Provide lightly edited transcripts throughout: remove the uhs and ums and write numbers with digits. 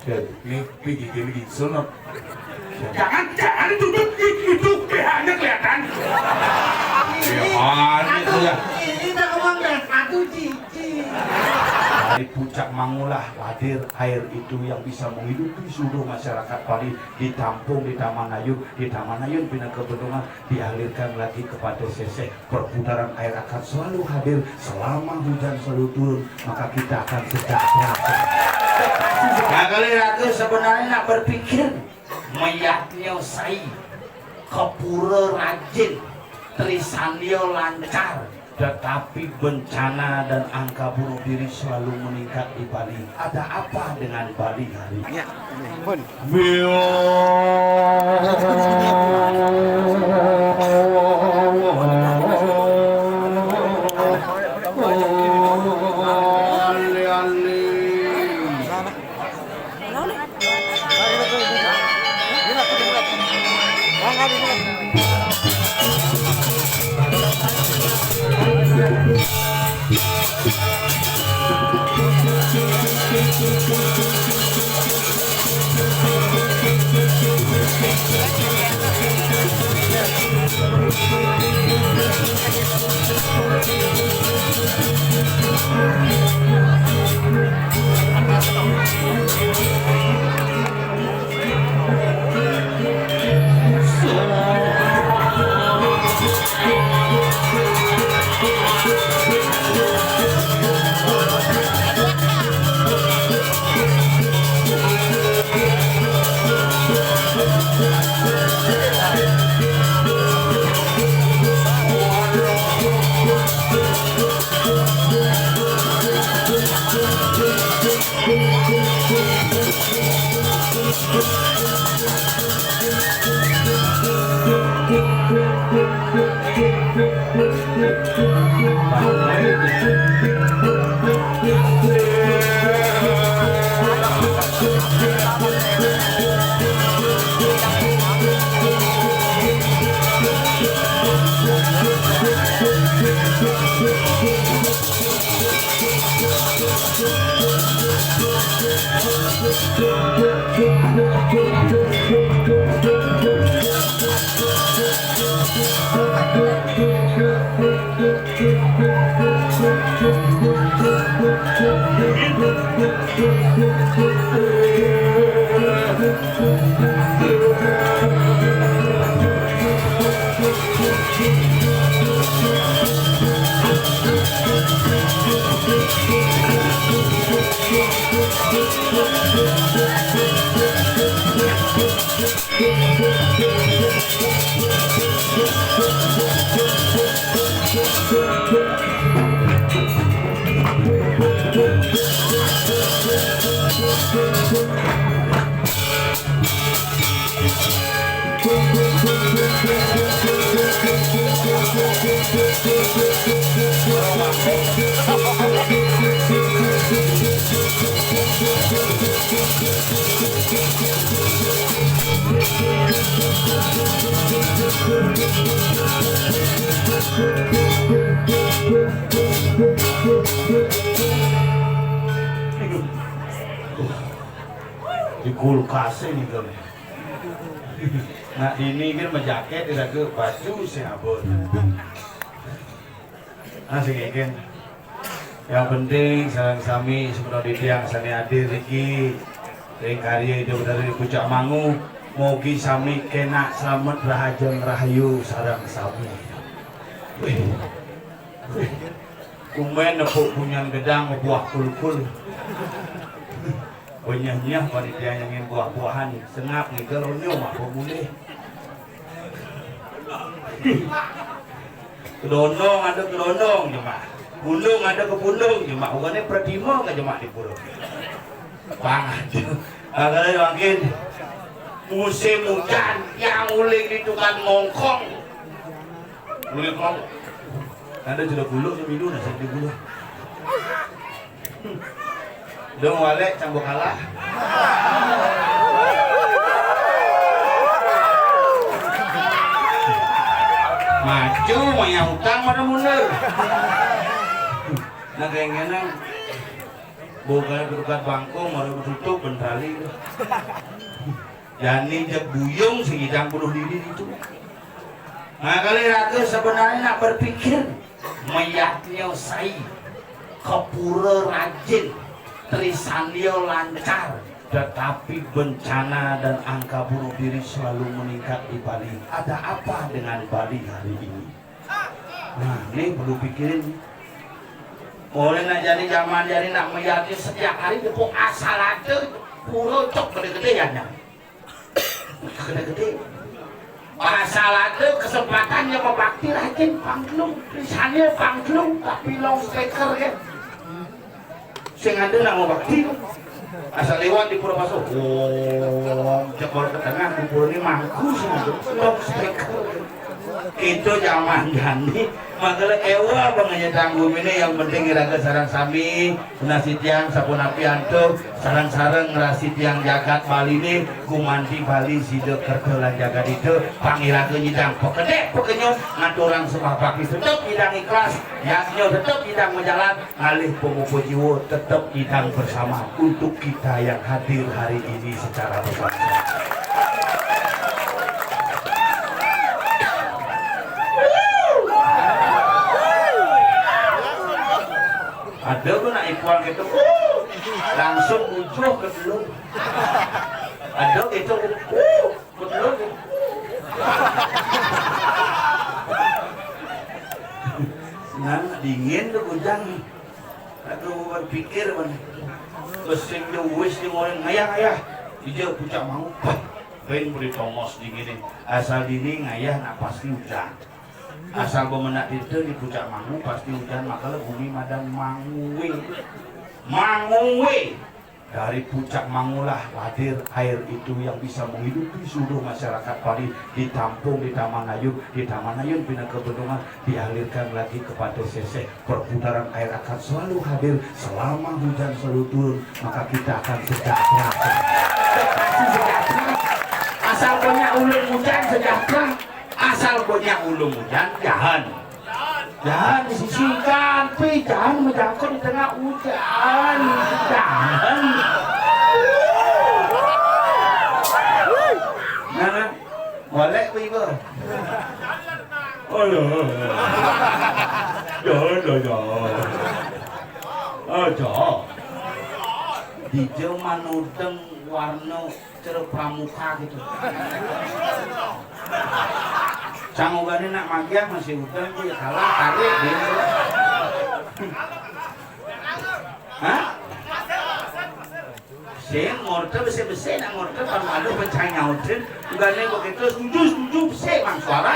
Ini gigi sunat. Jangan itu BH-nya kelihatan. Itu ya. Ini tak ngomong deh, satu cici. Dari puncak Mangulah hadir air itu yang bisa menghidupi seluruh masyarakat Bali, ditampung di Taman Ayun, pindah ke bendungan, dialirkan lagi kepada Sesek. Perputaran air akan selalu hadir selama hujan selalu turun, maka kita akan sejahtera. Nah kali aku sebenarnya nak berpikir mayatnya saya kepura rajin, Trisandio lancar, tetapi bencana dan angka bunuh diri selalu meningkat di Bali. Ada apa dengan Bali hari ini? Di kulkas ini kan. Nah ini kan menjaket tidak ke baju sih abon. Nah sing yang penting sarang sami sepenuh tiang sani hadir iki ring karya hidup dari puncak Mangu, mugi sami kena selamat rahajeng rahayu sarang sami. Kumen nepuk punyan gedang buah kul-kul. Nyah-nyah panitia yang ingin buah-buahan sengap nih gelonyo mah boleh. Kedondong ada kedondong jemaah, bundung ada ke bundung jemaah, bukannya pradima ke jemaah di pulau. Banget. Kalau makin musim hujan yang uling di tukang ngongkong, uling ngong. Ada sudah bulu seminggu nasi di bulu. Dong walek cambuk kalah. Maju maya utang mana mundur. Nah kayak gini bukan dekat bangkong mau tutup bentrali. Jani je buyung segidang bunuh diri itu. Nah kali raga sebenarnya nak berpikir mayatnya sai kepura rajin Trisandio lancar, tetapi bencana dan angka bunuh diri selalu meningkat di Bali. Ada apa dengan Bali hari ini? Nah ini perlu pikirin. Oleh nak jadi zaman jadi nak mayatnya setiap hari depok asal aja pura cok gede-gedean. Gede-gede. Masalah itu kesempatannya membakti rajin pangklung, tulisannya pangklung tapi long speaker ya. Sing ada nak membakti asal lewat di Purwokerto. Oh, jebol ke tengah kumpul ini mangku sih long speaker. Itu zaman Gandhi makanya ewa bangnya tanggung ini yang penting iraga sarang sami nasi tiang sapun api antuk sarang-sarang ngerasi tiang jagat Bali ini kumanti Bali sido kertelan jagat itu pangiraga nyidang pokede pokenyo ngaturang sebapak itu tetap nyidang ikhlas yaknyo tetap nyidang menjalan alih pemupu jiwa tetap nyidang bersama untuk kita yang hadir hari ini secara bersama. Ada tuh nak ikuan gitu, langsung muncul ke dulu. Ada itu, ke dulu. Nah dingin tuh hujan. Aku berpikir man, mesin jauh di orang ayah, dia pucak mau, pengen beri tongos dingin. Asal dini ayah nak pasti hujan. Asal bemenak itu di puncak Mangu pasti hujan maka bumi madang Manguwe dari puncak Mangulah hadir air itu yang bisa menghidupi seluruh masyarakat Bali ditampung di Taman Ayun pindah ke bendungan dialirkan lagi kepada Sesek perputaran air akan selalu hadir selama hujan selalu turun maka kita akan sejahtera asal punya ulun hujan sejahtera. Asal punya ulung hujan, jangan disisihkan, tapi jangan menjangkau di tengah hujan, jangan. Nah, boleh ibu. Oh, jangan. Hijau manudeng warna cerah pramuka gitu. Canggungane nak magiah masih hutan dia kalah tarik gitu. Hah? Sen mortel besi nak mortel pamalu pencang nyautin ugane begitu setuju besi mang suara.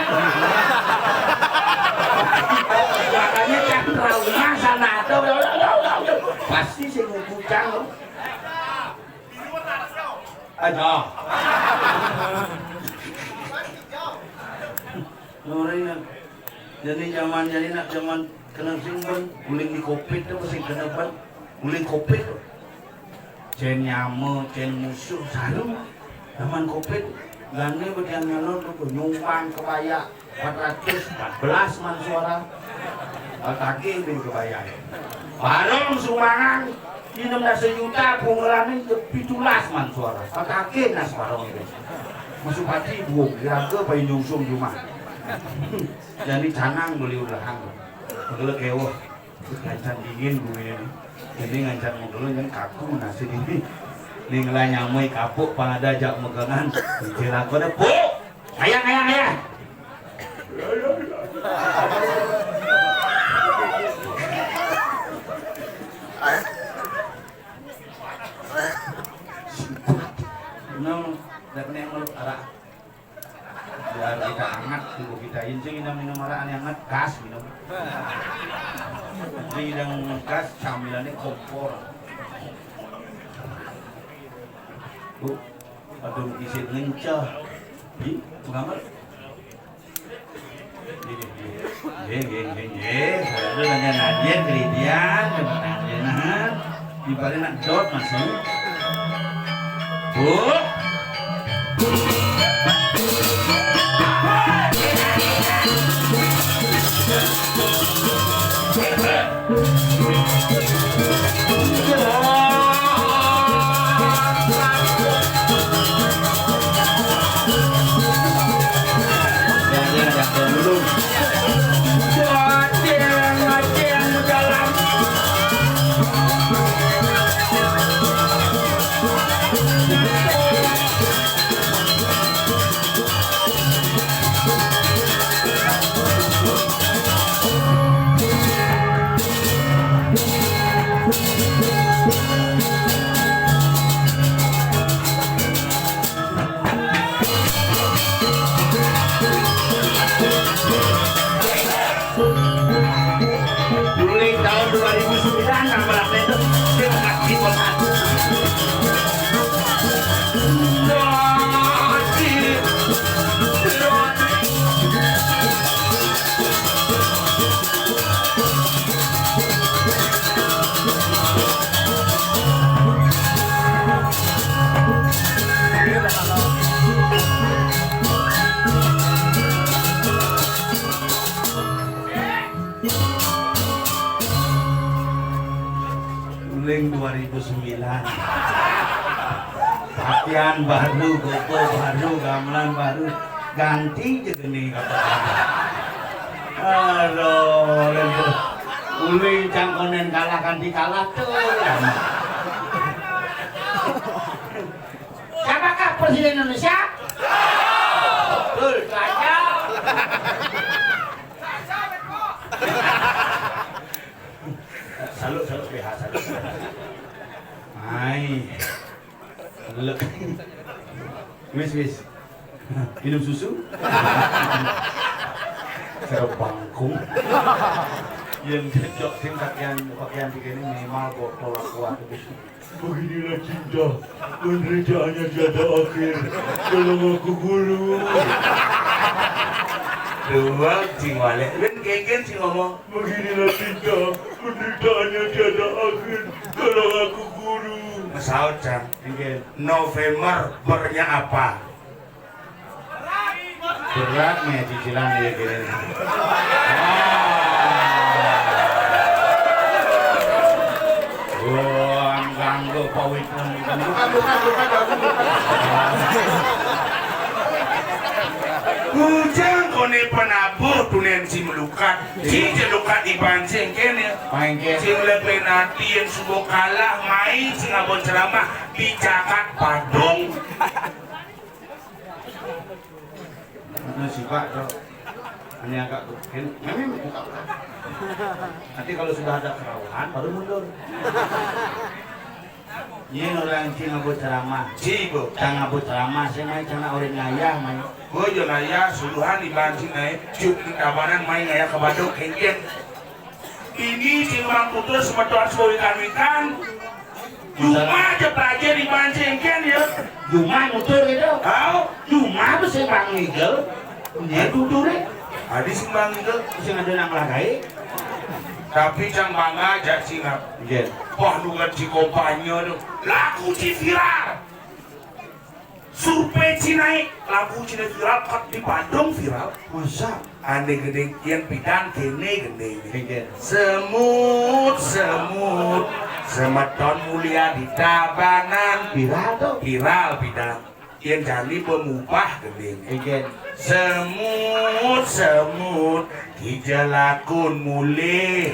Makanya kan trauma sana ada pasti sing ngucang lo. Aja. Norenya jadi zaman kena simpen guling di kopi itu masih kena ban guling kopi itu cen nyame cen musuh sarung zaman kopi gane bagian nyalon tuh nyumbang kebaya 414 man suara kaki di kebaya barong sumbangan di 16 juta pengulanan 17 man suara kaki nas barong itu masuk pati buang kira-kira bayi nyungsung rumah jadi canang beli ulahang kalau kewa ngancan dingin gue ini jadi ngancan dulu yang kaku nasi ini ninglah nyamai kapuk pada jak megangan cilako deh bu ayah no dapat yang meluk arah biar kita hangat tubuh kita incing minum arah yang hangat gas minum ini yang gas camilannya kompor tuh aduh isi ngencah di pengamar saya nanya Nadia keridian Nadia di balik nak dot masih bu Mulai tahun 2009 tanggal itu terima kasih Bapak. Uling 2009 pakaian baru, koko baru, gamelan baru, ganti je gini kata. Aduh, uling cangkonen kalah ganti kalah tuh. Siapakah Presiden Indonesia? Betul saja. Salut PH salut. Hai. Lek. Wis. Minum susu? Saya bangkung. Yang cocok sing pakaian begini minimal botol kuat. Beginilah cinta, penderitaannya tiada akhir. Tolong aku guru. Dua cing wale, ben kengken sing ngomong. Beginilah cinta, penderitaannya tiada akhir. Tolong aku guru. Masaud cang, November bernya apa? Berat nih cicilan dia gini. Wah, ganggu pawitan. Bujang kone penabuh tunen si melukat. Si jelukat ibancing kene. Sing lebih nanti yang subuh kalah main sing abon ceramah di Cakat Badung. Mana sih Pak? Ini agak memang buka. Nanti kalau sudah ada kerawahan baru mundur. Ini orang cing abot ceramah. Cibo, cang abot ceramah. Saya main cang orang ngayah main. Oh yo ngayah, suluhan di bancing naik. Cuk di kabanan main ngayah ke Badung kengken. Ini cing bang putus semetuan sewikan-wikan. Cuma aja pelajar di bancing ken ya. Cuma mutur gitu. Tahu? Cuma bisa bang ngigel. Ini duduk deh. Adi sing bang ngigel, sing ada nang lagai. Tapi cang bangga aja singap. Iya. Wah lu kan si kompanya tuh. Lagu ci viral. Survei Cina lagu Cina viral kat di Bandung viral. Masa? Ane gede kian pidan kene gede. Semut semeton mulia di Tabanan. Viral tuh. Viral pidan. Kian jani pemupah gede. Semut dijelakun mulih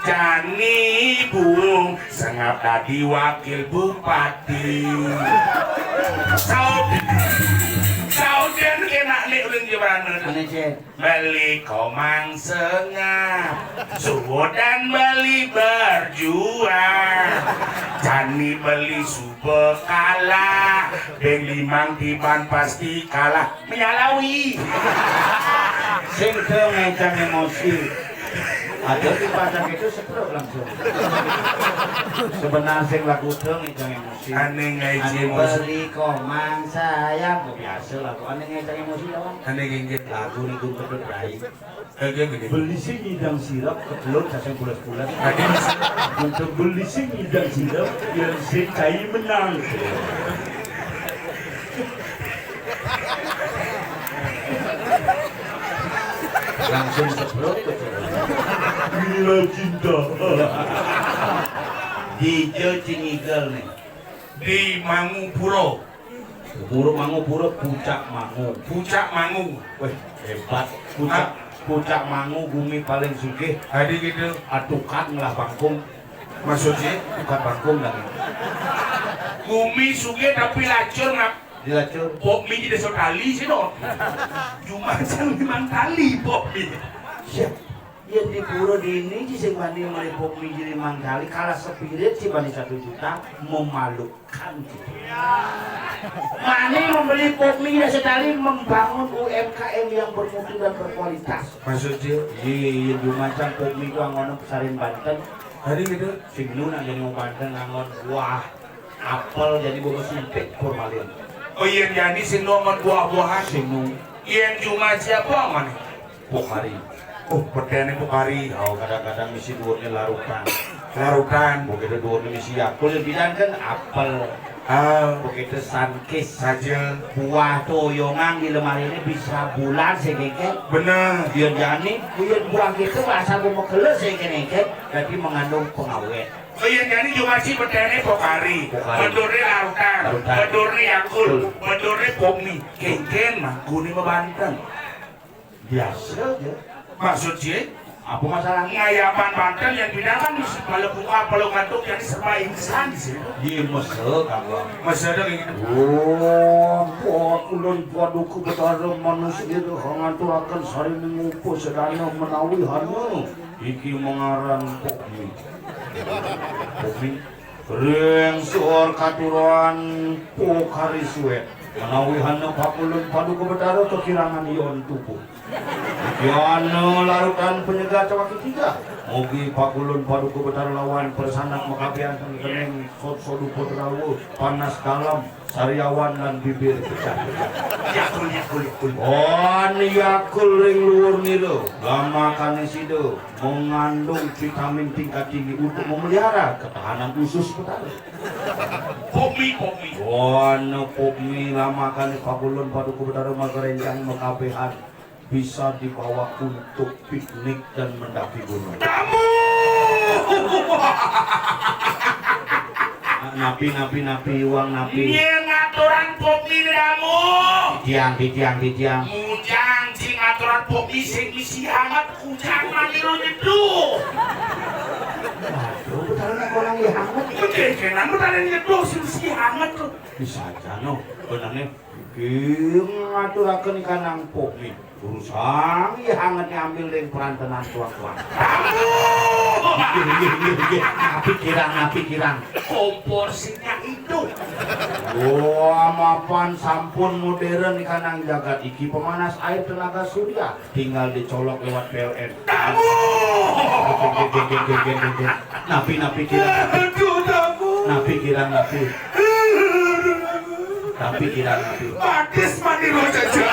Jani Bung sengap tadi wakil bupati Sauden enak nih uling jebaranan beli komang sengap suwo dan beli berjuang Jani beli sube kalah Beng limang tiban pasti kalah menyalawi sing teu ngecang emosi ada di pasang itu setruk langsung sebenarnya sing lagu teu ngecang emosi aneh ngecang emosi beli komang sayang biasa lagu aneh ngecang emosi doang aneh ngecang lagu nih gue pedut baik beli sing ngidang sirap kebelut sasang bulat-bulat untuk beli sing ngidang sirap yang sing cai menang langsung sebrot inilah cinta di Cingigel nih di Mangupuro Mangupuro Puncak Mangu weh hebat Puncak Mangu bumi paling sugih hari gitu atukan lah bangkung Maksudnya? bukan bangkung lagi. Bumi suge tapi lacur ngap. Dilacur. Pok mie di desa tali sih dong. Cuma sang limang tali pok mie. Siap. Ya di pura dini sing bani melipuk miji 5 kali kalah spirit si bani 1 juta memalukan gitu. Mani membeli pok mie sekali membangun UMKM yang bermutu dan berkualitas. Maksudnya? Iya macam pok mie itu angon pesarin Banten. Hari gitu. Sing nuna jadi mau Banten angon wah apel jadi boga sumpit formalin. Oh iya jadi sing nongon buah-buahan. Sing nu Iya cuma siapa mana? Pokari. Oh, petene Pokari. Oh kadang-kadang misi dhuwurnya larutan. Larutan. Begitu dhuwurnya misi yakul bidan kan apel. Begitu sankis Saja. buah toyongan di lemari ini bisa bulan segengket. Bener. Dia jani buah gitu asal mau keles segengket jadi mengandung pengawet. Oh iya jadi cuma si petene Pokari. Bedurnya larutan. Larutan. Bedurnya yakul. Bedurnya Pokmi. Kengken mah kuning Banten. Biasa aja. Maksudnya? Apa masalahnya? Ngayapan Banten yang bidang kan kalau buka kalau ngantuk yang serba insan di sini. Di mesel kamu. Masih ada kayak gitu. Oh, buat ulun paduku betara manusia itu nganturakan sari mengupu sedana menawi hanu. Iki mengaran Pokmi. Pokmi. Reng suor katuran Pokari suet. Menawi hanu pakulun paduku betara kekirangan ion tubuh. Yana larutan penyegar cawak ketiga. Mugi pakulun paduku betara lawan persanak makapian kening sodu putrawu panas dalam sariawan dan bibir pecah-pecah. Yakul. Yakul ring luhur nido lama kanisido mengandung vitamin tingkat tinggi untuk memelihara ketahanan usus betara. Pokmi. Pokmi lama kali pakulun paduku betara magarencang makapian bisa dibawa untuk piknik dan mendaki gunung. Kamu. Napi uang napi. Iya ngaturan Pokmi kamu. Tiang. Mujang si ngaturan Pokmi sing isi hangat kujang maniru nyeduh. Waduh, betulnya orang yang hangat. Kenan betulnya nyeduh si hangat tuh. Bisa aja no, benarnya. Ngaturakan kanang Pokmi. Urusang ya hangatnya ambil dari perantanan tuang-tuang. Napi kirang. Komporsinya itu. Wah, mapan sampun modern kanang jagat iki pemanas air tenaga surya tinggal dicolok lewat PLN. Kamu. Napi kirang. Napi kirang. Matis maniru saja.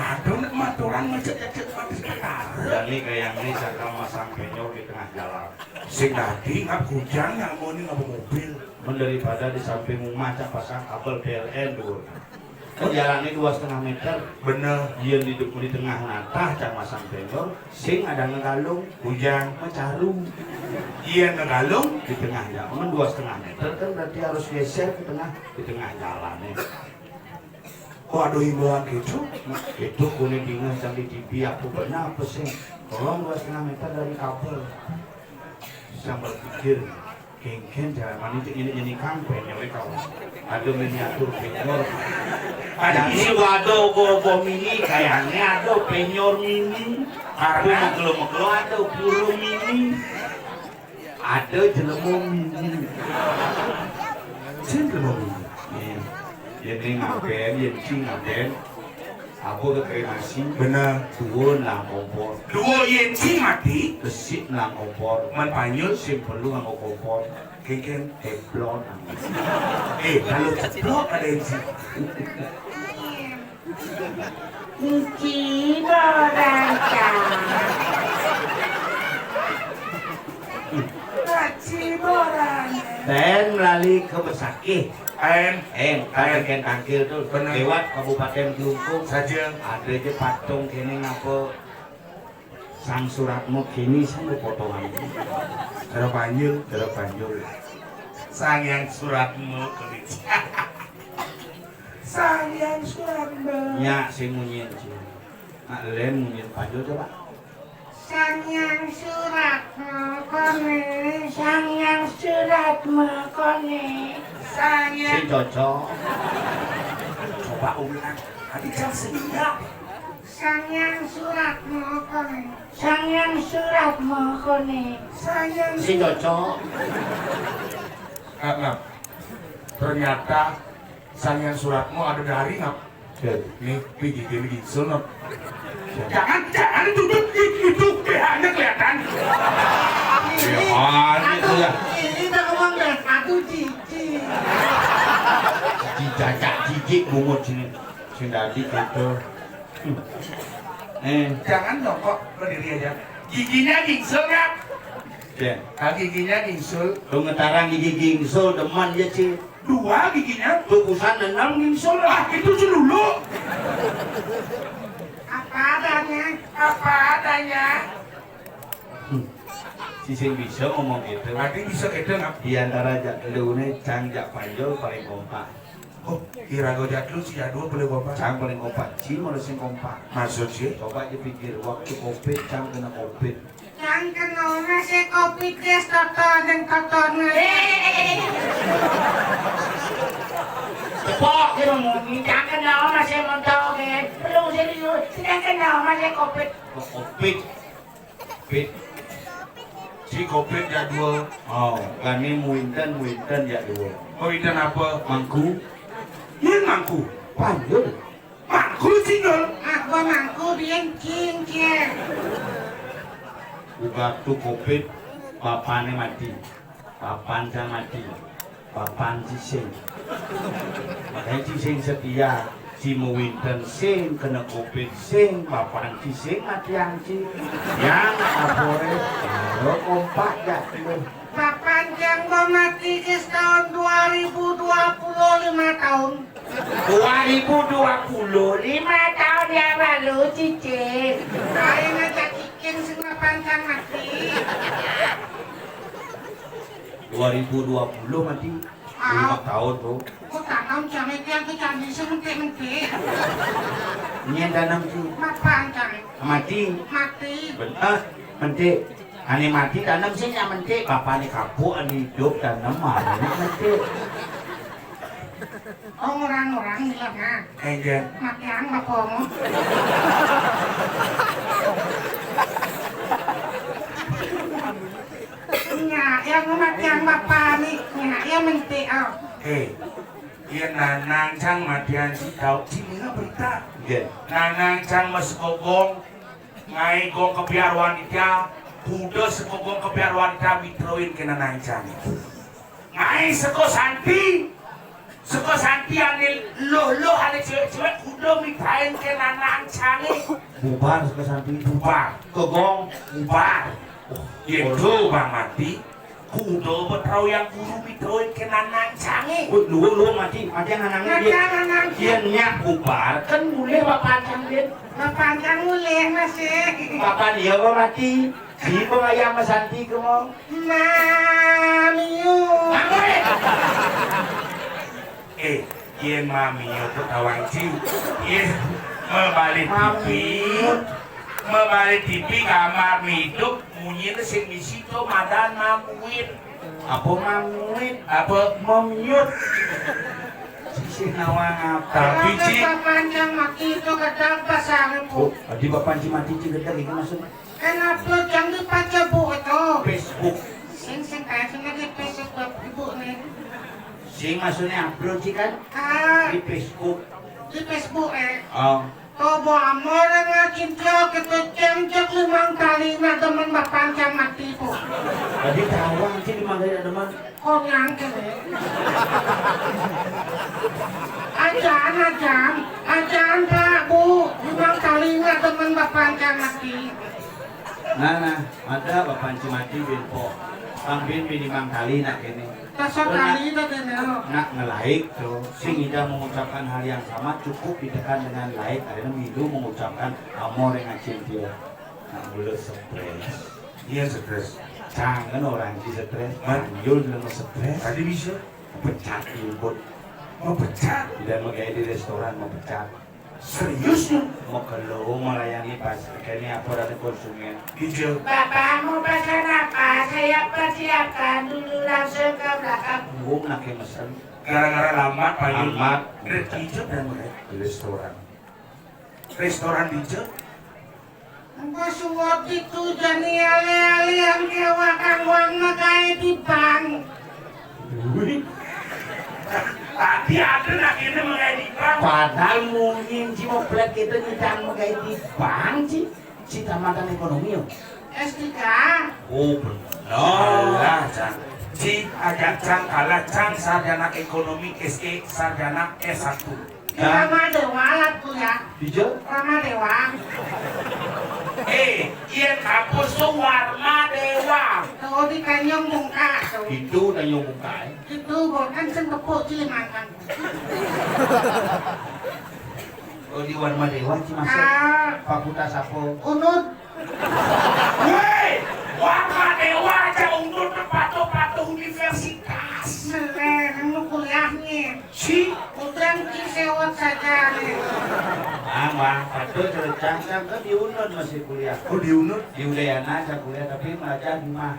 Aduh, maturan ngecek matis benar. Jadi kayak ini sakal masang penyo di tengah jalan. Sing tadi ngap kujang yang mau ini ngap mobil. Daripada di samping rumah pasang kabel PLN dulu. Jalannya 2,5 meter. Bener. Dia di tengah natah cak masang penyo. Sing ada ngegalung Kujang. mencarung Iya ngegalung. di tengah jalan 2,5 meter kan berarti harus geser di tengah jalannya. Waduh himbauan gitu. Itu kuning dingin sampai TV aku benar apa sih? Tolong 2,5 meter dari kabel. Saya berpikir kengken jangan ini kampen ya kau. Ada miniatur penyor. Ada ini waduh go mini kayaknya ada penyor mini. Karena megelo ada puru mini. Ada jelemu mini. Jelemu mini. Jadi ngapain? Aku ke kayak nasi. Bener. Dua nang kompor. Dua yenci mati. Besit nang kompor. Manpanyul. Simpelu nang kompor. Kengken. Teplon nang. Kalau ceplok ada yenci. Dan melalui ke Besakih. Ken Tangkil tuh lewat Kabupaten Kelungkung saja. Ada aja patung kini ngapa sang suratmu kini sama potongan. Terpanjul. Sang yang suratmu kelit. Sang yang suratmu. Nya sing munyin sih. Nak lem munyin panjul coba. Sangyang surat mekone, sangyang surat mekone. Sing cocok. Coba ulang. Tadi kan sehingga. Sangyang surat mekone, sangyang surat mekone. Sangyang Sing cocok. Ngap. Ternyata sang suratmu ada dari ngap. Nih, begini sunat. Jangan duduk itu BH-nya kelihatan. Itu ya. Ini tak ngomong deh, aku cici. Cicak cicik bungut sini. Sing dadi gitu. Jangan dong kok berdiri aja. Giginya gingsul ngap. Ya. Giginya gingsul. Lu ngetarang gigi gingsul deman ya Ci. 2 giginya. Tukusan 6 gingsul. Itu dulu. Apa adanya? Apa adanya. Si sing bisa ngomong gitu. Berarti bisa gitu ngap. Di antara jak leune cang jak panjol paling kompak. Oh, Irago jadul si jadul boleh bapak. Cang paling kompak. Ci malah sing kompak. Maksud sih? Coba aja pikir waktu Covid cang kena Covid. Yang kenalnya si kopi guys, toto dan kotornya. Cepok Dia ngomongin, jangan kenal masih montongin. Belum serius, tidak kenal masih kopi. Covid. Covid. Si Covid jadul. Oh, kami muinten ya dua. Oh, itu apa? Mangku. Ini mangku. Panjol. Mangku singgol. Aku mangku dia cincin. Waktu Covid, bapaknya mati. Bapannya mati. Bapan Cising. Makanya Cising setia. Si Muwinten sing kena Covid sing. Bapan Cising mati yang Ci. Yang apore. Kalau kompak ya. Papan yang mati guys tahun 2025 tahun. 2020. 5 tahun yang lalu cicing. Saya ngajak cikin semua pancang mati. 2020 mati. 5 tahun tuh. Aku tanam jangan yang ke candi sementik-mentik. Ini tanam Ci. Pancang Mati. mati. Benar. Mentik. Ani mati tanam sih yang mentik. Bapak ni kapuk, ani hidup tanam mana mentik. Orang-orang bilang ha. Enggak. Makian bapakmu. Yang makian bapak nih, yang mentik oh. Iya nanang cang matian si tau sini nggak berita. Iya. Nanang cang mas gogong, ngai gong kebiar wanita, kuda sekogong kebiar wanita mitroin ke nanang cang. Ngai seko santi anil lo ada cewek-cewek kuda mitrain ke nanang cang. Bubar kesanti. Bubar, Kegong. bubar. Itu bang mati. Kuda betrau yang guru mitroin ke nanang cang. Lu mati yang anangnya dia. Dia nyak bubar kan boleh bapak canggih. Pancang mulai masih. Bapak dia kok mati. Si pengayam Santi kemong. Mamiu. Ien mami yo ketawang ciu. Ien membalik TV kamar miduk munyin sing misi to madan mamuin. Apa mamuin? Apa Memyut. Si nawang apa? tapi ci Pancang mati itu kadang pasang Oh, bu. di bapak si mati juga tadi kan maksudnya Kenapa yang dipakai bu itu? Facebook. Sing kayak sing lagi Facebook ibu nih. Si maksudnya upload sih kan Ah, di Facebook. di Facebook Oh, Tobo amor nga cinta kita cengcek 5 kali na teman papancang mati po. tadi tawang sih di mana ada man. Kok yang kene? Ajan Pak Bu, 5 kali na teman papancang mati. Nah, ada bapak si mati benpo. Pambin minimal kali nak ini. Tasok kali itu kene. Nak nge-like tuh, sing tidak mengucapkan hal yang sama cukup ditekan dengan like. Karena Midu mengucapkan amor yang ngacin dia. Nah, mulai stres. iya stres. Jangan orang si stres. Manjul dengan stres. Tadi bisa Pecat ibut. mau pecat. Tidak mau kayak di restoran mau pecat. Serius lu? mau keluar melayani pasar kayaknya apa dari konsumen Hijau. Bapak mau pesan apa? Saya persiapkan dulu langsung ke belakang. gua nak mesen Gara-gara lama paling Amat. hijau dan mereka. di restoran Restoran hijau. Engkau suwot itu jadi ale-ale yang kewakan uang kayak di bank. Tadi ada nak ini mengenai di bank. padahal mungkin si moplek itu tidak menggait di bank si tamatan ekonomi yo S3. oh benar Alah, Cang. Ci agak Cang kalah Cang sarjana ekonomi SE sarjana S1. Rama Dewa lah tuh ya. hijau Rama Dewa. Iya kampus tuh Warma Dewa. Tuh di Kanyong Bungka tuh. itu dan yang buka Itu bukan sengkepuk Cilimantan. oh di Warma Dewa sih masuk Ah, fakultas apa Unut. Woi, Warma Dewa aja undur pato-pato universitas. Selen, lu kuliahnya. Si Udang sewot saja nih. Bang, patut cercang kan di Unut masih kuliah. oh diunut. Di Udayana saya kuliah tapi belajar di mah.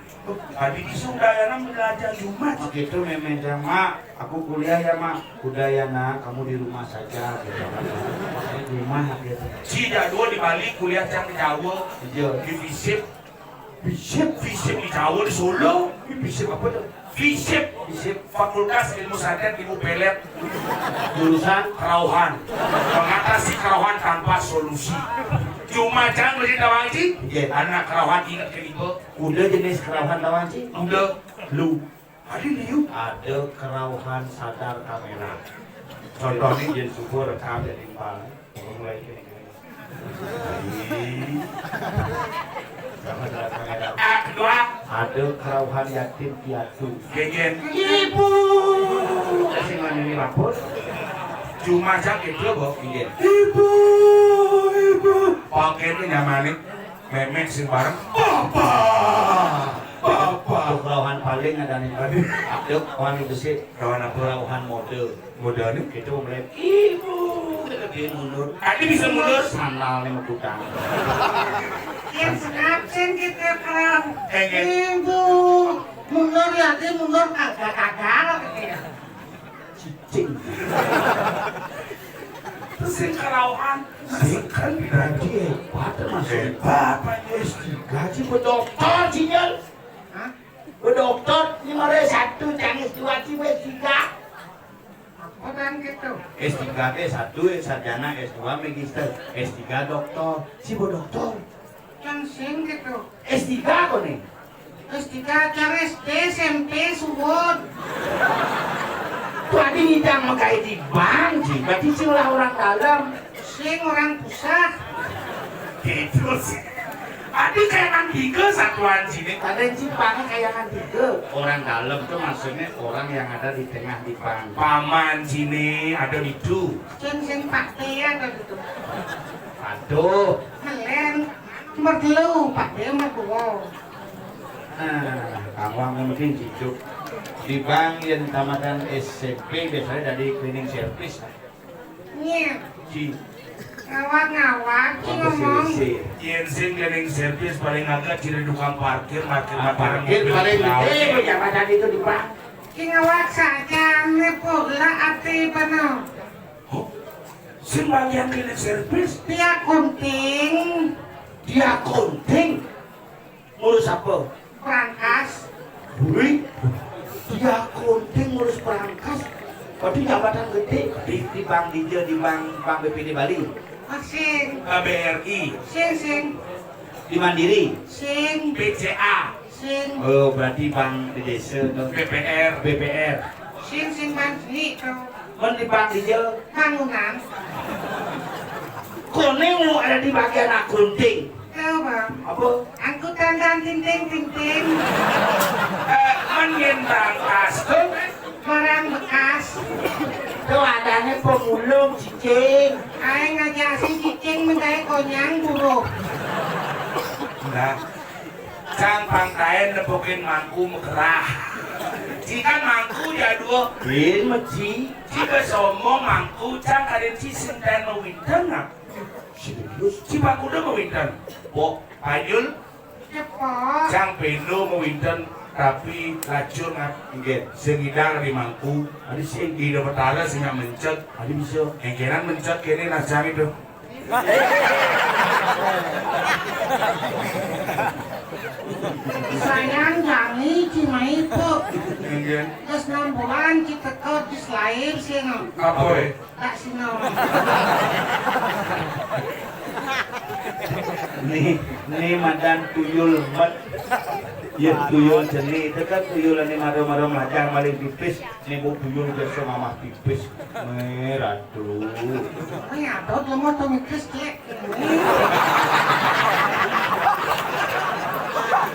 Tadi di Sundayana belajar Jumat. Begitu memang mak, aku kuliah ya mak. Udayana, kamu di rumah saja. Gitu. Saya di rumah gitu. Si jadwal di Bali kuliah Cang di Jawa. Hijau. Di Visip di Jawa di Solo. Bisa apa tuh? Visip Fakultas Ilmu Sadat Ilmu Pelet Jurusan Kerauhan mengatasi kerauhan tanpa solusi. Cuma Cang beli tawanci. Iya. Anak kerauhan ingat ke ibu. udah jenis kerauhan lawan sih? Udah Lu. ada liu. Ada kerauhan sadar kamera. Contohnya jadi syukur rekam jadi impal. Mulai gini. Sama sadar kamera. Kedua Ada kerauhan yatim piatu. Gegen. Ibu. Sing ngene lapor. Cuma Cang itu boh. Iya. Ibu. Pakai itu nyamanin memek sing bareng. Papa. Untuk kerauhan paling ada nih tadi. Ada kawan itu sih. Kawan apa? Kerauhan mode. Modal nih. Itu mulai. Ibu. Dia mundur. Tadi bisa mundur. Sandal nih kutang. Yang senapsen kita kerang. Engen. Ibu. Mundur ya, dia mundur kagak-kagak gitu ya. Cicing. Terus sing kerauhan. Kan gaji hebat masuk. Bapak Gaji berdokter sinyal. Hah? Berdokter 501 jangan S2 S3. Orang gitu. S3 S1 sarjana S2 magister S3 dokter si dokter Yang sing gitu. S3 kok nih S3 yang SD, SMP, suwot. tadi ngidang makai di bank sih berarti sih orang dalam Sing orang pusat. gitu sih. Adik kayak nantiga satuan sini. ada Jepang kayak nanti ke orang dalam tuh maksudnya orang yang ada di tengah di bank Paman sini ada itu. Sing Pak Tia gitu. aduh Melen. Merlu Pak Tia mertua. kamu mungkin cicu di bank yang tamatan SMP biasanya dari cleaning service Nih, ci ngawak-ngawak sih ngomong. Yang sing cleaning service paling agak ciri tukang parkir parkir paling gede jabatan itu di bank Ki ngawak saja nepula ati penuh. Sing bagian cleaning service. Dia kunting, dia konting ngurus apa? perangkas. Wih, dia konting ngurus perangkas berarti jabatan gede di bank di bank BPD Bali Sing, KBRI. sing, di Mandiri sing, BCA. sing, oh berarti bank di desa tuh. BPR. BPR sing banci tuh kan di bank di jalan bangunan. kuning lu ada di bagian akunting Tahu bang, apa? angkutan dan tinting. Mengendang custom. Barang bekas. Tuh adanya pemulung cicing Ayo ngajasin cicing mentai konyang buruk. Nah, Cang pangkain nepokin mangku mekerah. Jika mangku jadul Bin meci. jika somong mangku cang kaden cisin dan mewinten nak Serius. cipa kuda mewinten pok payul Cepot. cang pendo mewinten tapi lacur ngap Nggih. sengidang di mangku Ada sing di dapat tala sehingga mencet ada bisa. engkenan mencet kene nasang itu Sayang jangi cimai po. engken Terus 6 bulan kita kau dis lahir sino. apa ya Tak sino. Nih madan tuyul mat. Ya tuyul jeni itu kan tuyul ini maro-maro melajang maling tipis. Nih bu tuyul biasa mamah tipis. Merah tuh. Ay, atot lo mo tumikis cek.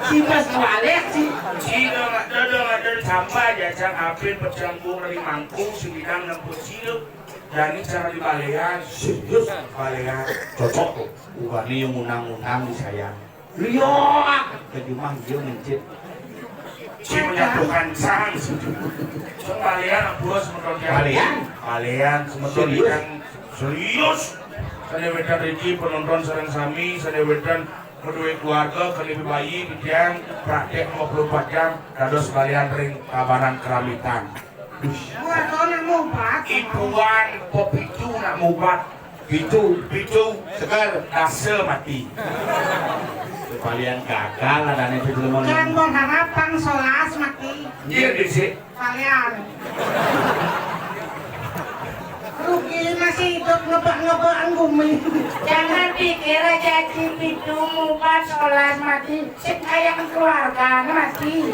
Si pas balik sih. Jika nggak ada sampah aja cang apin bercampur dari mangkuk sengidang nempel sirup dan ini cara di balean Serius. balean Cocok tuh. Ugani yang unang-unang disayang. Liok. Kejumah dia mencit. si menyatukan sang sang balean bos menonton balean semeton Serius? ikan serius sana wedan Riki penonton sareng sami sana wedan kedua keluarga kelipi bayi dijang praktek 24 jam dados balean ring kabanan keramitan Gua kau nak mau bat. ibuan popitu nak mubat Gitu. pitu segar dase mati Kalian gagal ada nih film Jangan berharap pang solas mati. iya disi Kalian. Rugi masih hidup ngebak-ngebak bumi. Jangan pikir aja cipitu mubat solas mati. Sik ayam keluarga mati.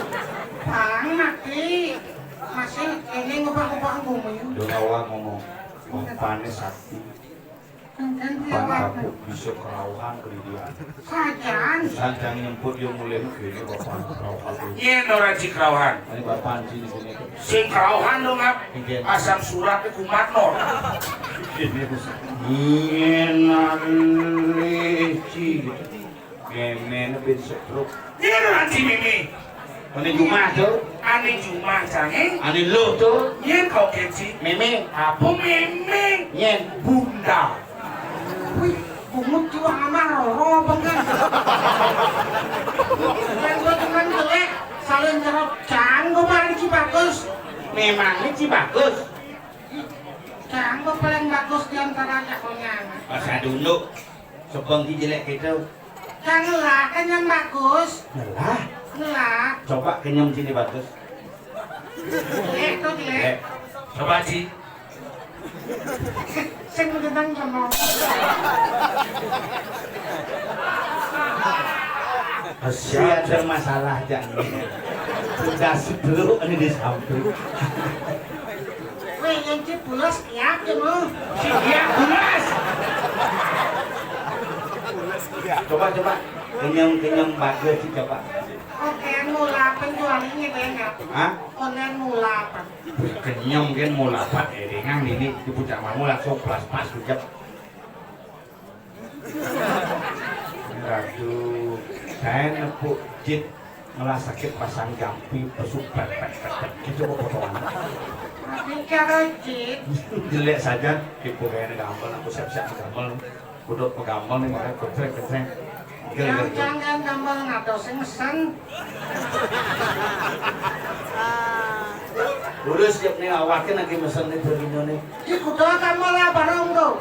Pang mati. Masih ini ngebak-ngebak bumi. Donawa ngomong panis sakti Kan dia Pak bisa kerauhan keridian Sajan. Sanjang nyemput yang mulai begini bapak kerauhan iya orang cikrauhan ini bapak anji di sini sing kerauhan dong ngap asam surat itu kumatno ini naleci gemen bin setruk iya orang cimimi ini Jumah tuh ane cuma canggih ini lo tuh iya kau kenci meme apa memeng nyen bunda Wih, kumut juga amar roh banget. Dan gue teman jelek, saling jerok cang, gue paling si bagus. memangnya sih bagus Cang, gue paling bagus di antara cakonya. masa dulu sebang jelek gitu Cang lah, kan yang bagus. ngelah Lah, coba kenyam sini bagus jelek tuh jelek. coba ci Sing gedang sama. Masih ada masalah jangan sudah dulu ini di samping Wih, yang cipulas siap ya mau. iya bulas coba kenyam bagus sih coba Oke, mula penjualnya banyak. ah Oke, mula apa? kenyam kan mau lapat edengan ini di puncak mangu langsung pas ucap aduh saya nepuk jit malah sakit pasang gampi pesuk pet gitu kok potongan Tapi cara cip, jelek saja ibu kayaknya gampang aku siap-siap gampang kudut pegampang nih makanya ketrek yang jangan gambar ngado sing mesen. udah siap nih awaknya lagi mesen nih begini nih Di kudo kamu lah bareng tuh.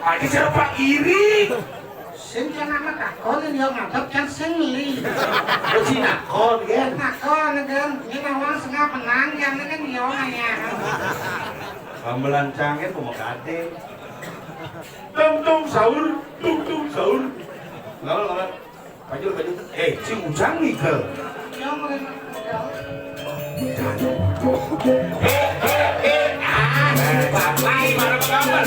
Adi siapa iri Sing kan anak takon yang ngadep kan sing li. oh Cina kon kan Takon kan, ini nawang setengah penang yang kan dia nanya. gamelan cangin pemakate tung sahur ngawal baju si ujang nih ke Dia mereka. Bapak mana gambar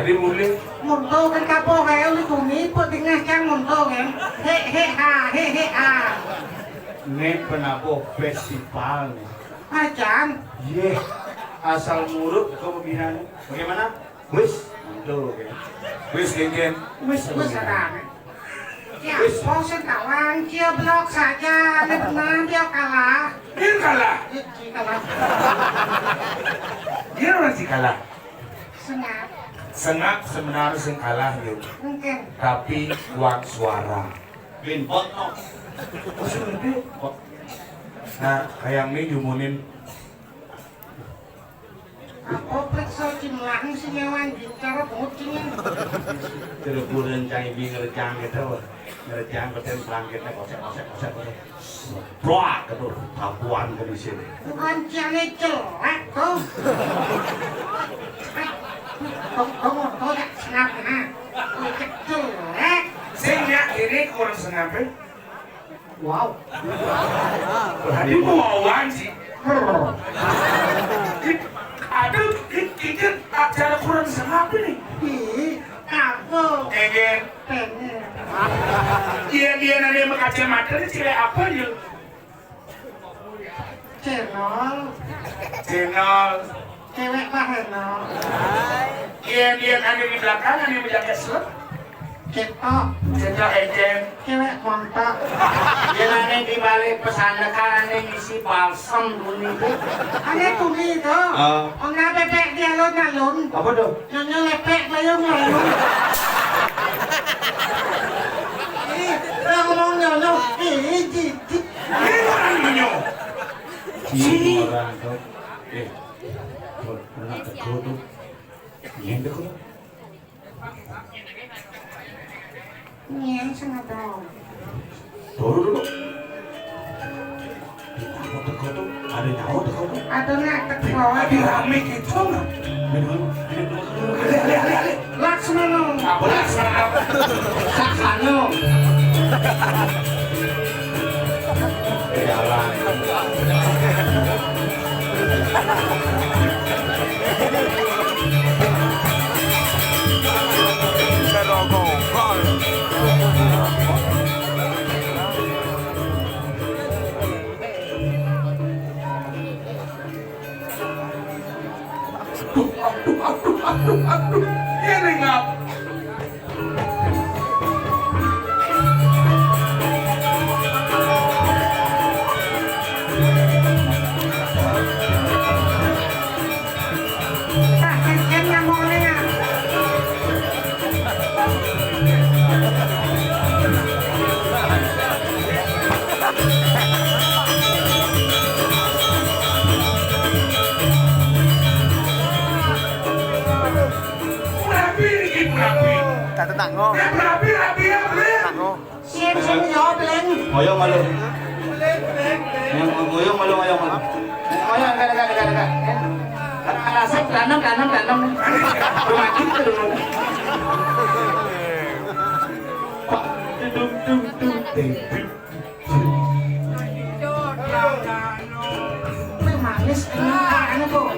Tadi boleh. Munto kan kapo kayak lu kumi put tengah kan munto kan. He ha. Ini penabok festival nih. Macan. Ye, asal murut kepemimpinan. Bagaimana? Wis, mantul kan. Wis geng. Wis serang. Ya, bosan kawan, dia blok saja, benar dia kalah. Dia kalah. Dia kalah. Dia masih kalah. Sengat. Sengak sebenarnya sing kalah yuk. Mungkin. Tapi kuat suara. Bin bot no. Nah, kayak ini jumunin. Aku periksa cimlang si nyawan cara bocingnya. Terus bulan cai bi ngerjang gitu. Ngerjang keten pelangkitnya kosek. Blok gitu, tabuan ke di sini. Bukan ciannya jelek tuh. Tunggu, ya, sengaja nah. Jelek. Singnya ini kurang sengaja. Wow. Tadi mau sih. Aduh, ini acara kurang sengaja nih. Ih, aku Egen. pengen. Dia nanti kacamata ini cewek apa yuk? Channel, cewek pahenol. Dia nanti di belakang nanti menjaga slot. Cetok, Cetak Egen. cewek kontak. Dia nanti di balik pesandekan nanti ngisi balsam bunyi itu. Ada tuli itu. Orang bebek dia alun-alun. Apa tuh? Nyonya lepek layung layung. Ngomong nyonya, jijik. Ini orang nyonya. Sini orang tuh. Pernah teko tuh. Yang teko tuh. Nyeng sengadong. Dulu. Nyawa teko tuh. Ada nyawa teko tuh. Ada nak teko. Lagi rame gitu nggak? Laksmana. Apa laksana? Saksano. Jalan. Aduh. Ini ngap. Tak yang ngomongnya. Tak tetanggo. Rapi ya, Tetanggo. Siap jawab leng. Ngoyong malu. Ngoyong malu. Ngoyong dekat. Alasan tanam. Rumah kita dulu. Pak, dung. Manis anu kok.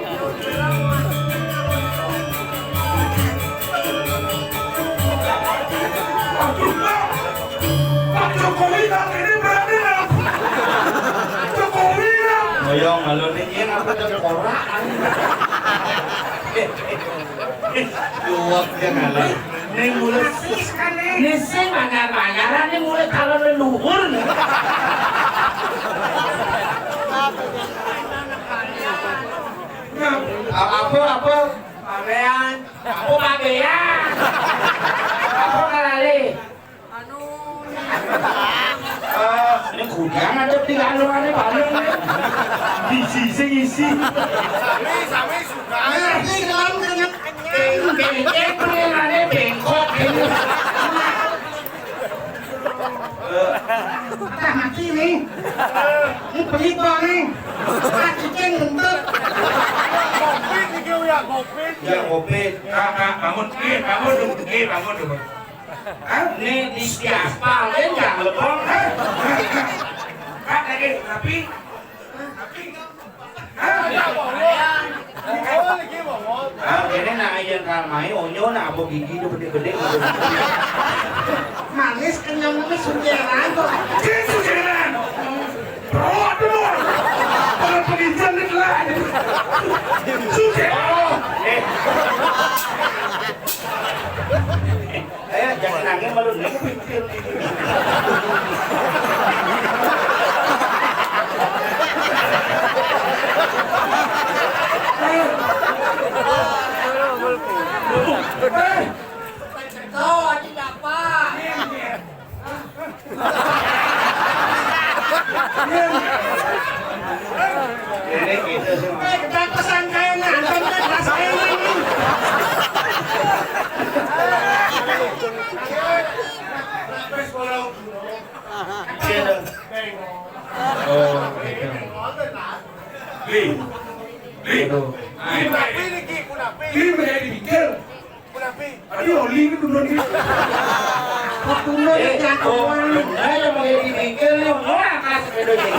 Pak Jokowi kali ini berani lah. Jokowi lah. Ngoyong malu nih apa tuh korak. Luwak dia ngalah. Ini mulai ini sih banyak-banyakan ini mulai kalau leluhur nih. Apa? Pabean, aku pabean. Aku kalali. Ini kudang Ada tiga aluannya balik nih. isi. Ini kelam dengan Bengkek pengenannya bengkok ini. tak mati nih. Ini beli kok nih. Cicing bentuk. Ya kopi. Kakak bangun dulu. Ini di aspal kan nggak lepon. Kak lagi, tapi Ini nak ayan ramai, onyo nak abo gigi itu gede-gede. Manis kenyang ini sunjeran kok. Itu jalan. Bawa dulu. Kalau pergi jalan lagi. Sudah. Jangan nangis malu nih pikir. Tuh, aja apa? Ini kita semua. Kita pesan kayak ngantam kan rasanya ini. Oh, gitu. Aduh. Ini menjadi pikir. Aduh, oli itu dulu nih. Kutunya jatuhan. Saya mau jadi pikir nih, orang kasih pedenya.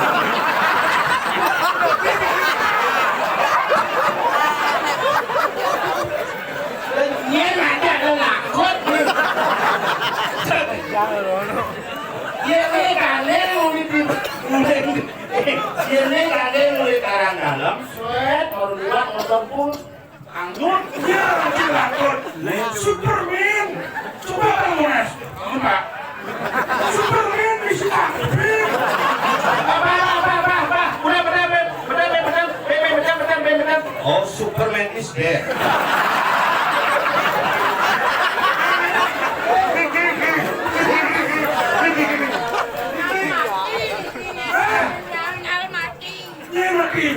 Dia ada lakot. Dia ini kalian mau ini kalian mulai karang dalam, sweat, baru bilang motor pun anggut. Ya, cilakon. Superman. Coba kamu Mas. Mbak. Superman bisa aktif. Udah, oh, Superman is dead. Dia mati.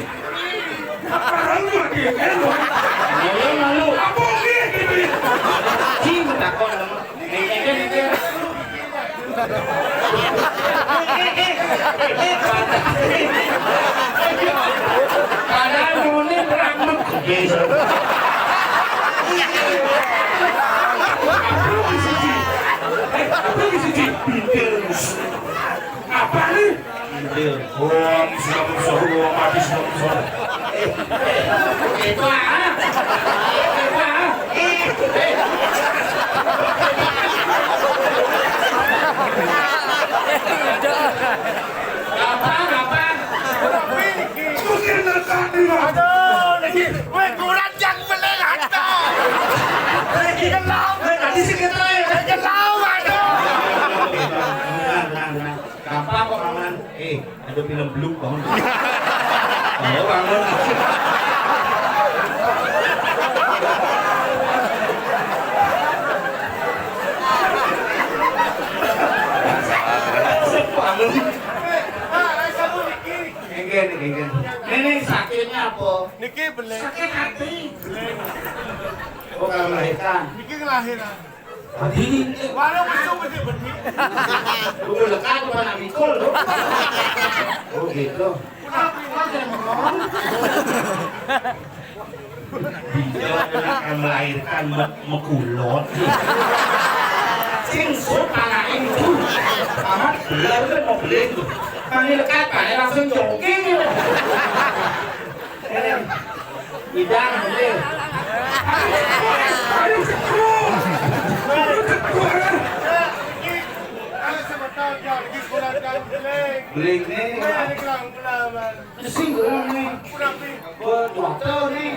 Apa mati? Malu. Apa gitu? Cing takon nama. Padahal ini rambut gede. Apa nih? Wong sudah musuh, wong mati sudah musuh. Itu apa? Mungkin dekat di mana? Kurang yang melihat. Tadi sih kita Gampang kok aman. Ada film Blue bangun. Oh, bangun. Genggen. Ini sakitnya apa? Niki beli. sakit hati. Oh, kalau melahirkan. Niki kelahiran. Tadi Walau besok mesti beli. udah lekat mana mikul tuh. Oh, gitu. Dia akan melahirkan mekulot. Sing sup anak itu. Amat belar kan mau beli itu. Kami lekat kan langsung jogging gitu. Idang beli. Beli nih. Sing gerang nih. Dokter nih.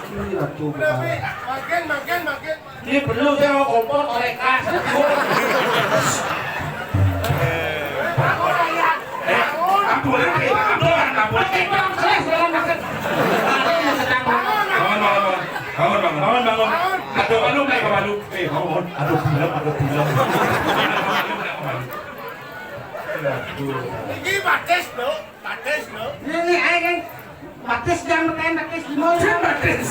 Ini ratu. Makin. Ini perlu saya mau kompor oleh kas. Bangun. Aduh, bangun. Aduh, bilang. Niki batis lo. Ini aja batis jam makan batis limo. Batis.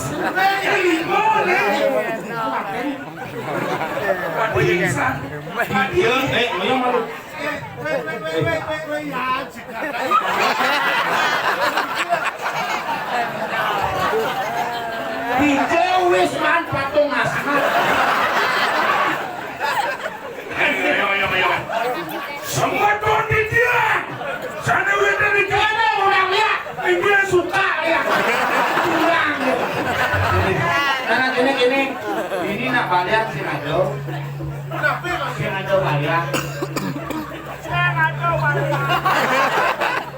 Mayang malu. Dijauh wis man patung asma. Semua tuan di dia. Sana udah dari Ada orang lihat. ini balian sing ado. Kenapa Mang Sing Gen? ado balian.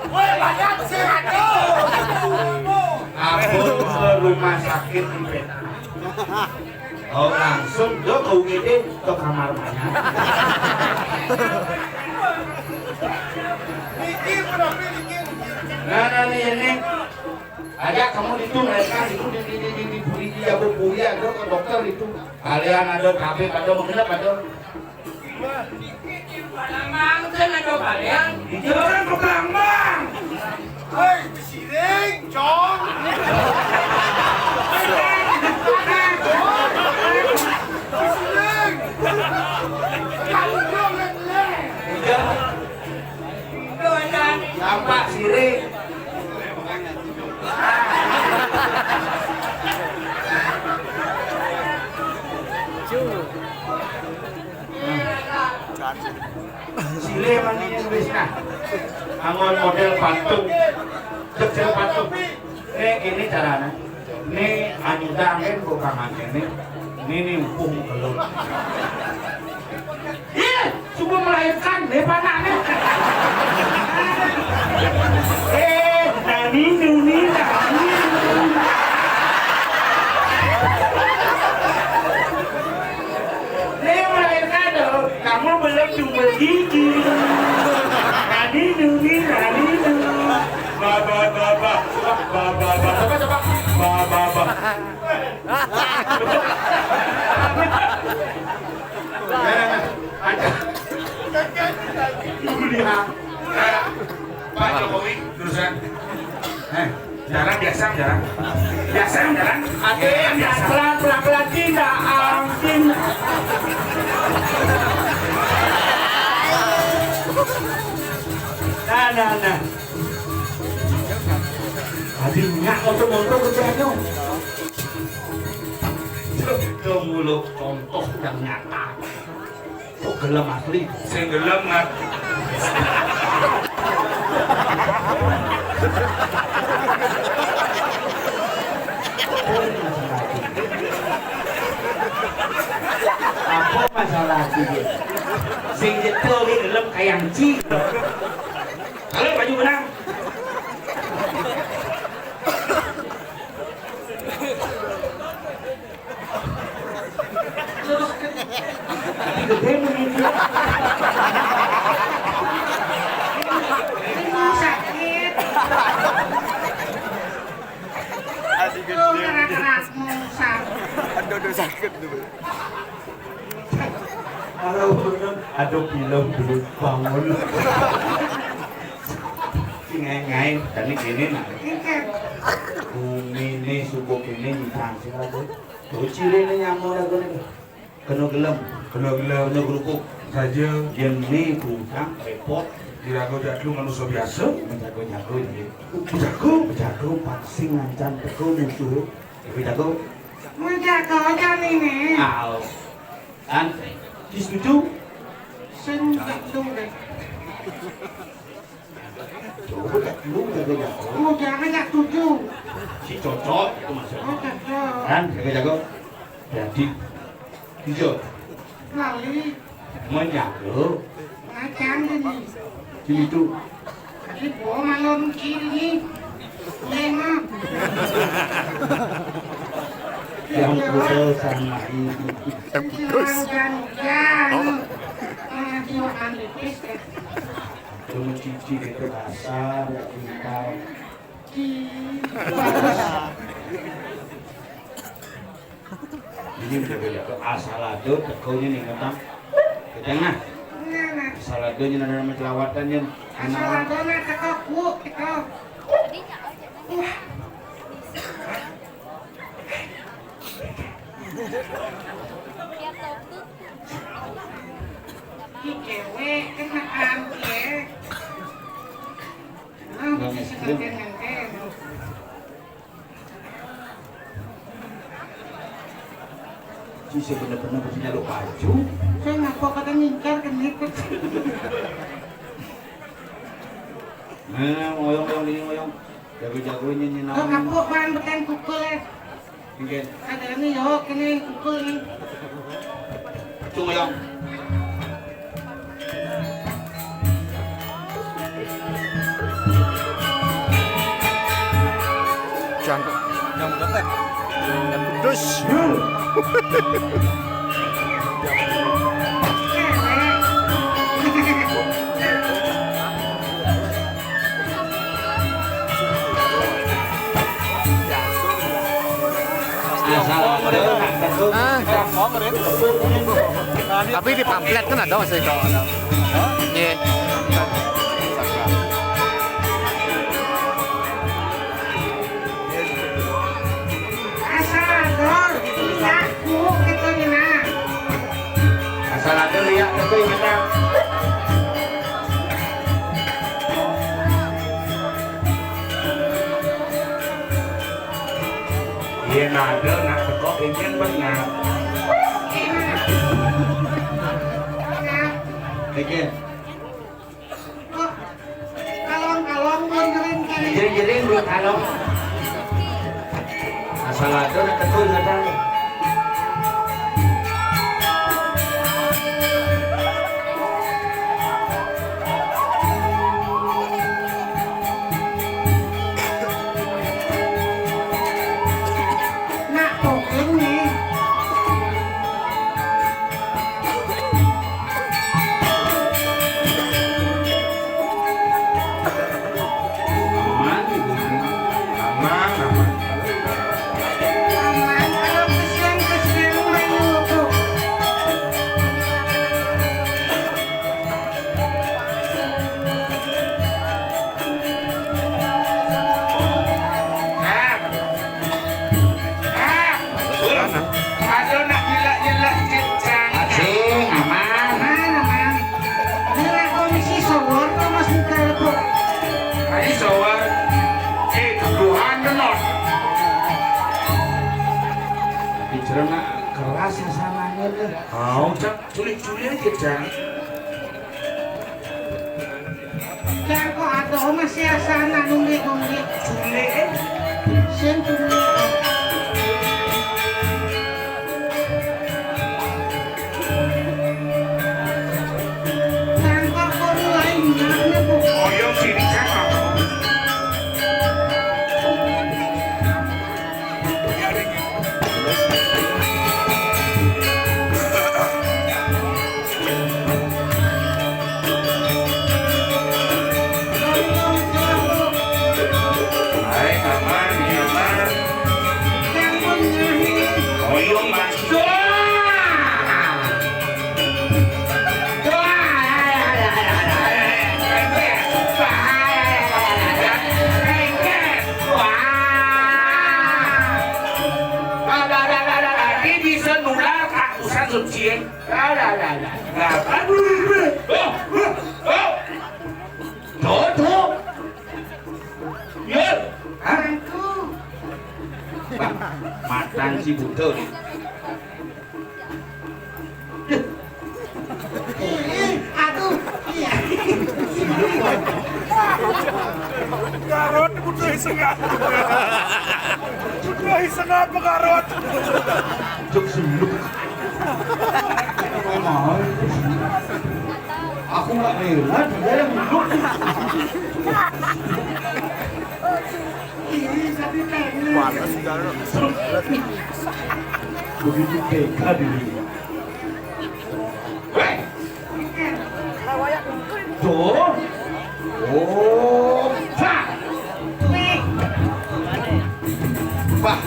Woi, banyak sih aduh. Ampun ke rumah sakit di Peta. Oh langsung do ke UGD ke kamar mayat. Mikir kenapa mikir? Nah ini ada kamu itu mereka itu di Jabu Buya do ke dokter itu kalian ada KB pada mengenal pada Palamang kan ada balian. di orang ke Bambang. Woi, bisiring, cong. Bisiring. Kamu dong leleh. Nampak sirik. Sile mandinya nulis nah. Angon model patung. Jek patung. Ini caranya. Ini anyudangen bukan angin. Ini umpung belum. Iya, subuh melahirkan nih panahnya. Nani nuni nani. Nih melahirkan dong. Kamu belum jumpa gigi. Nani nuni nani nuni. Baba. Lihat. Pak Jokowi terusan. Jalan biasa jalan. Biasa jalan. Ada yang pelan tidak angin. Nah. Adinya motor kerjanya. Kemulut contoh yang nyata. Kok gelem asli? Sing gelem ngat. Apa masalah dia? Sing nyetel ini gelem kayak anjing. Kalau baju benang. Tapi gede begini. Sakit. Lu kerak-kerakmu sakit. Aduh sakit dulu. Kalau aduh film belum bangun. Ngai tadi gini nah. Bumi ini subuh ini ditangsi lagi. Tuh ciri ini nyamuk lagi nih. Kena gelem kena kerupuk Saja yang ini bukan repot. dirago jadlu manusia biasa. Menjago jadi menjago paksing ngancan teko musuh. Menjago Menjaga aja ini. Al. Kan disetuju? Senjak dulu. Coba lu jago. Lu jangan jak tujuh. Si cocok itu maksudnya. Oh cocok. Kan jago. Jadi hijau Lali. menjago Ngacang ini. di itu. Jadi bawa malon kiri. Lema. Yang putus sama ini. Hujan. Jiwaan lipis. Cuma cici itu kasar, cinta. Ini menjago asal ada tekonya nih ngetang. Ketengah. Asal ada nya ada nama celawatannya. Asal adona teko ku teko. Ki cewek kena ambil. Bisa seganten-ganten. Cici bener-bener punya lo baju. Saya ngapa kata nyingkar kenikut. Nah, ngoyong ini ngoyong. Jago-jagonya Oh nyenawan. ngapa bahan beten kukul ya. Mungkin. Ada ini yo kene kukul ini. Tunggu yang. Jangan yang berapa? Yang pedes. Tapi di pamflet kan ada Mas itu. Iya. Asal aku gitu Nina. Asal ada lihat itu kita. Iya nada nak teko ingin benar. Bikin. Kok kalong-kalong benerin kayak Jering-jering belum kalong. Asal ada nak teguh ada. nak token nih. Aman gitu. Aman, aman. Aman kalau kesian main tuh. Ada nak nyelak-nyelak kecang. Acing aman. Aman. Nila komisi sowor tuh mas telepon. Hari soal. Tuhan denot. Bicara nak keras suasananya deh. Mau cak culik-culik aja cak. Yang kok ada masih asana nunggu-nunggu. Culik. Sen dulu. Yang kok mulai mana bu? Oyong sini cak. Hai aman, aman. Yang punya nih. Oyong masuk. Ini bisa nular ratusan subsien. Tuh. Ya. Aku. Matan si butuh nih. Aduh. Iya. Garot kudu isengah. Kudu isengah apa garot? Cuk seluk. Mau. Aku nggak rela dia yang meluk. Ini tapi pengen. Panas garot. Begitu tega diri. Tuh. Oh, Pak. Nih. Pak.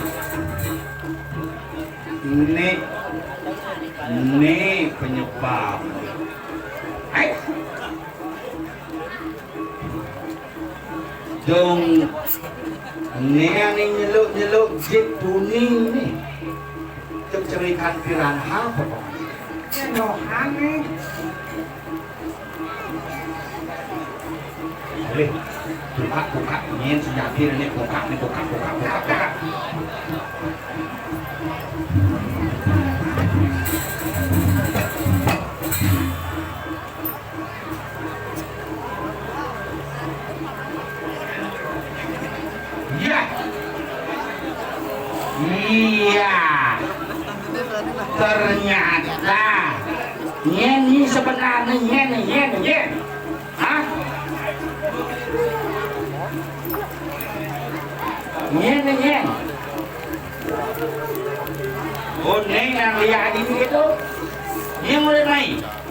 Ini penyebab. Hai. Dong. Ini nyeluk-nyeluk jip tuning nih. Untuk cerikan piranha pokoknya. Kenohan nih. Boleh. Buka. Ini senjata ini buka. Iya. Ternyata Ini sebenarnya ini. Hah? Ini. Oh, neng yang lihat ini gitu. Ini mulai main.